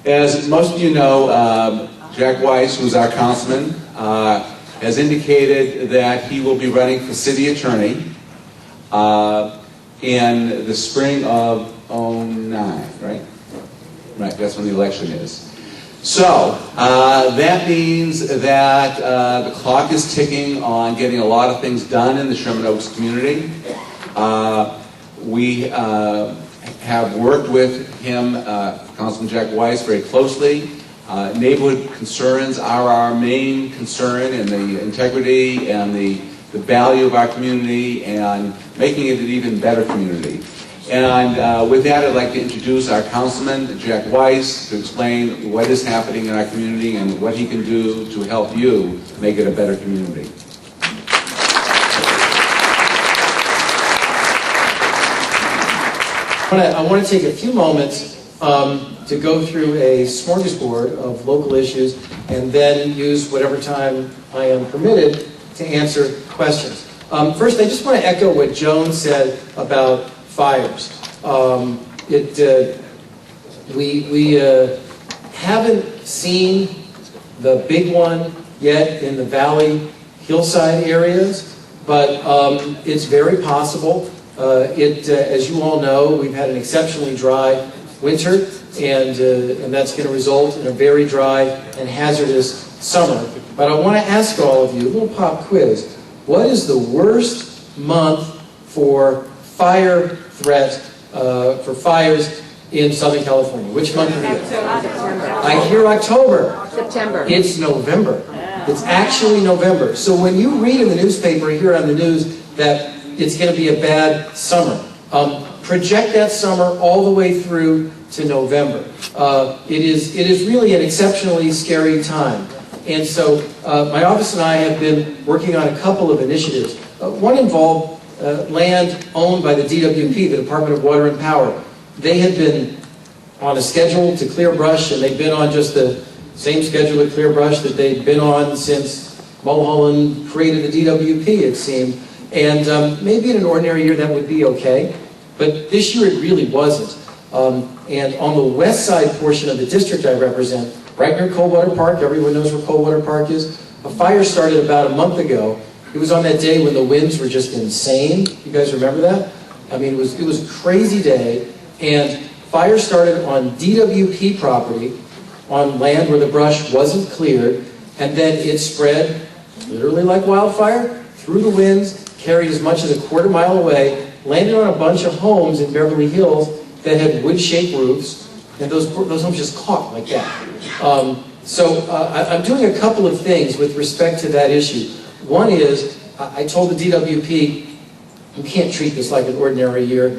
As most of you know, Jack Weiss, who's our councilman, has indicated that he will be running for city attorney in the spring of '09, right? Right, that's when the election is. So, that means that the clock is ticking on getting a lot of things done in the Sherman Oaks community. We have worked with him, Councilman Jack Weiss, very closely. Neighborhood concerns are our main concern, and the integrity and the value of our community and making it an even better community. And with that, I'd like to introduce our councilman, Jack Weiss, to explain what is happening in our community and what he can do to help you make it a better community. I want to take a few moments to go through a smorgasbord of local issues and then use whatever time I am permitted to answer questions. First, I just want to echo what Joan said about fires. We haven't seen the big one yet in the valley hillside areas, but it's very possible. As you all know, we've had an exceptionally dry winter, and that's going to result in a very dry and hazardous summer. But I want to ask all of you, a little pop quiz. What is the worst month for fire threat, for fires in Southern California? Which month of the year? I hear October. September. It's November. It's actually November. So when you read in the newspaper or hear on the news that it's going to be a bad summer, project that summer all the way through to November. It is really an exceptionally scary time. And so my office and I have been working on a couple of initiatives. One involved land owned by the DWP, the Department of Water and Power. They had been on a schedule to clear brush, and they've been on just the same schedule to clear brush that they've been on since Mulholland created the DWP, it seemed. And maybe in an ordinary year that would be okay, but this year it really wasn't. And on the west side portion of the district I represent, right near Coldwater Park, everyone knows where Coldwater Park is, a fire started about a month ago. It was on that day when the winds were just insane. You guys remember that? I mean, it was a crazy day, and fire started on DWP property, on land where the brush wasn't cleared, and then it spread, literally like wildfire, through the winds, carried as much as a quarter mile away, landed on a bunch of homes in Beverly Hills that had wood-shaped roofs, and those homes just caught like that. So I'm doing a couple of things with respect to that issue. One is, I told the DWP, you can't treat this like an ordinary year.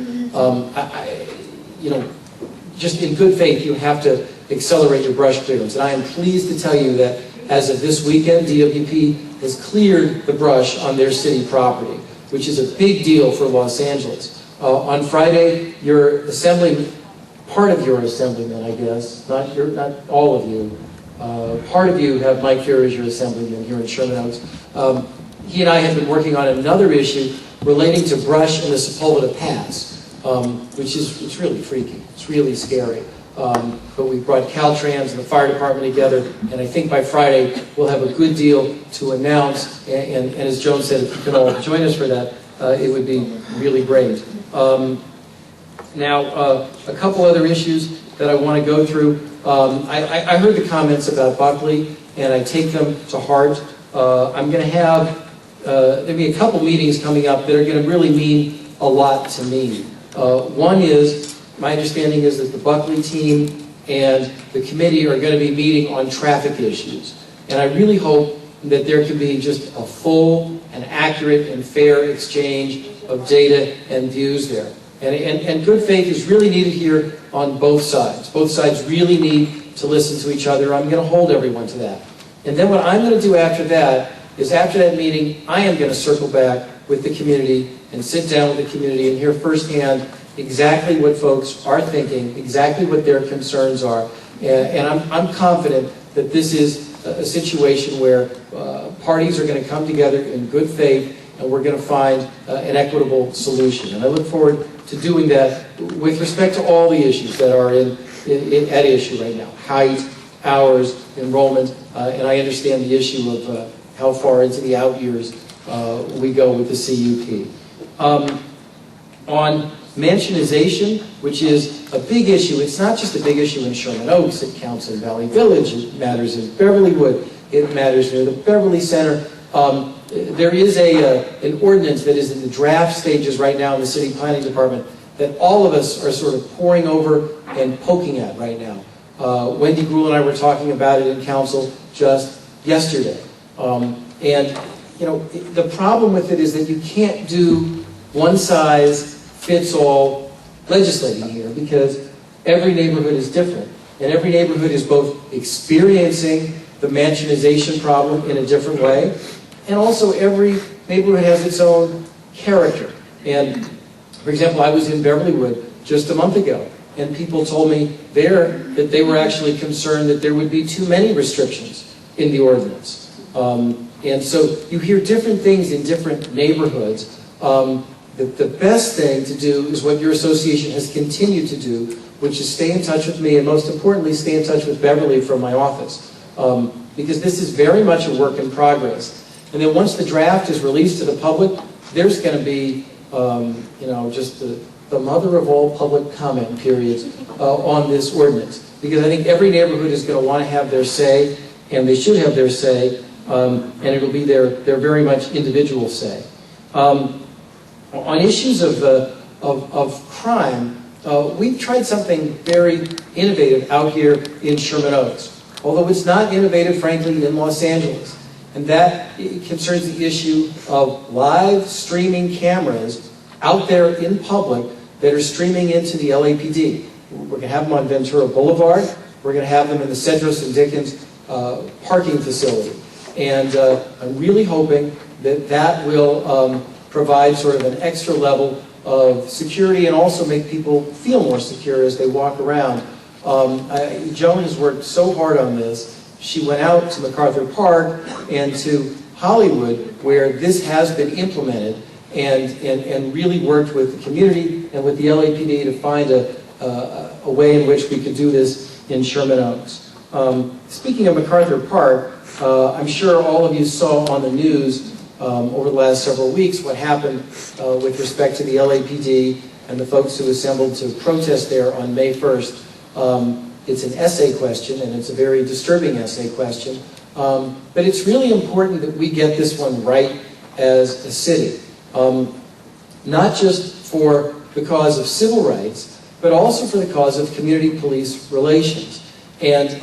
Just in good faith, you have to accelerate your brush clearance. And I am pleased to tell you that as of this weekend, DWP has cleared the brush on their city property, which is a big deal for Los Angeles. On Friday, your assemblyman, part of your assemblyman, I guess, not all of you, part of you have Mike here as your assemblyman here in Sherman Oaks. He and I have been working on another issue relating to brush in the Sepulveda Pass, which is really freaky. It's really scary. But we brought Caltrans and the fire department together, and I think by Friday we'll have a good deal to announce. And as Joan said, if you can all join us for that, it would be really great. Now, a couple other issues that I want to go through. I heard the comments about Buckley, and I take them to heart. I'm going to have, there'll be a couple meetings coming up that are going to really mean a lot to me. One is, my understanding is that the Buckley team and the committee are going to be meeting on traffic issues. And I really hope that there can be just a full and accurate and fair exchange of data and views there. And good faith is really needed here on both sides. Both sides really need to listen to each other. I'm going to hold everyone to that. And then what I'm going to do after that is, after that meeting, I am going to circle back with the community and sit down with the community and hear firsthand exactly what folks are thinking, exactly what their concerns are. And I'm confident that this is a situation where parties are going to come together in good faith, and we're going to find an equitable solution. And I look forward to doing that with respect to all the issues that are in at issue right now. Height, hours, enrollment, and I understand the issue of how far into the out years we go with the CUP. On mansionization, which is a big issue, it's not just a big issue in Sherman Oaks, it counts in Valley Village, it matters in Beverlywood, it matters near the Beverly Center. There is an ordinance that is in the draft stages right now in the City Planning Department that all of us are sort of poring over and poking at right now. Wendy Gruhl and I were talking about it in council just yesterday. And you know, the problem with it is that you can't do one-size-fits-all legislating here because every neighborhood is different. And every neighborhood is both experiencing the mansionization problem in a different way, and also every neighborhood has its own character. And for example, I was in Beverlywood just a month ago, and people told me there that they were actually concerned that there would be too many restrictions in the ordinance. And so you hear different things in different neighborhoods. The best thing to do is what your association has continued to do, which is stay in touch with me, and most importantly, stay in touch with Beverly from my office. Because this is very much a work in progress. And then once the draft is released to the public, there's going to be, you know, just the mother of all public comment periods on this ordinance. Because I think every neighborhood is going to want to have their say, and they should have their say, and it'll be their very much individual say. On issues of crime, we've tried something very innovative out here in Sherman Oaks, although it's not innovative, frankly, in Los Angeles. And that concerns the issue of live streaming cameras out there in public that are streaming into the LAPD. We're going to have them on Ventura Boulevard. We're going to have them in the Cedros and Dickens parking facility. And I'm really hoping that that will provide sort of an extra level of security and also make people feel more secure as they walk around. Joan has worked so hard on this. She went out to MacArthur Park and to Hollywood, where this has been implemented, and really worked with the community and with the LAPD to find a way in which we could do this in Sherman Oaks. Speaking of MacArthur Park, I'm sure all of you saw on the news over the last several weeks what happened with respect to the LAPD and the folks who assembled to protest there on May 1st. It's an essay question, and it's a very disturbing essay question. But it's really important that we get this one right as a city. Not just for the cause of civil rights, but also for the cause of community police relations. And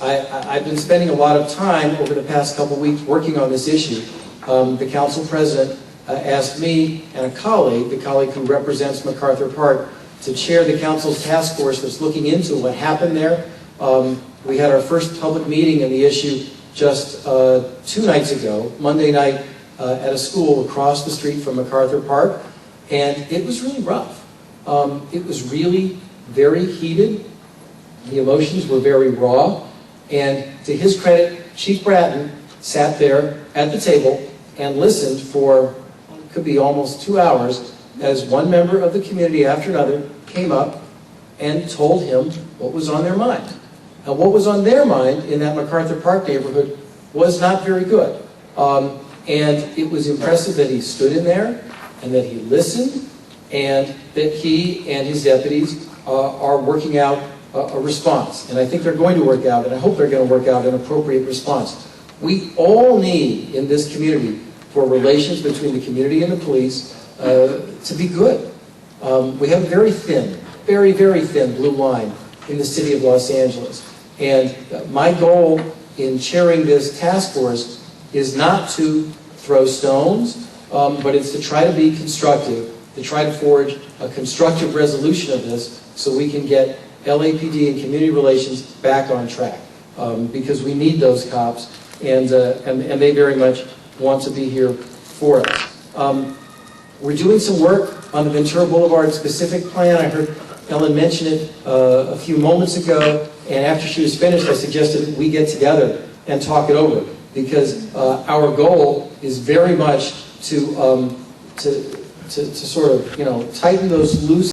I've been spending a lot of time over the past couple weeks working on this issue. The council president asked me and a colleague, the colleague who represents MacArthur Park, to chair the council's task force that's looking into what happened there. We had our first public meeting on the issue just 2 nights ago, Monday night, at a school across the street from MacArthur Park, and it was really rough. It was really very heated. The emotions were very raw, and to his credit, Chief Bratton sat there at the table and listened for, could be almost 2 hours, as one member of the community after another came up and told him what was on their mind. And what was on their mind in that MacArthur Park neighborhood was not very good. And it was impressive that he stood in there and that he listened and that he and his deputies are working out a response. And I think they're going to work out, and I hope they're going to work out an appropriate response. We all need in this community for relations between the community and the police to be good. We have a very thin, very, very thin blue line in the city of Los Angeles. And my goal in chairing this task force is not to throw stones, but it's to try to be constructive, to try to forge a constructive resolution of this so we can get LAPD and community relations back on track. Because we need those cops, and they very much want to be here for us. We're doing some work on the Ventura Boulevard specific plan. I heard Ellen mention it a few moments ago, and after she was finished, I suggested that we get together and talk it over, because our goal is very much to sort of, you know, tighten those loose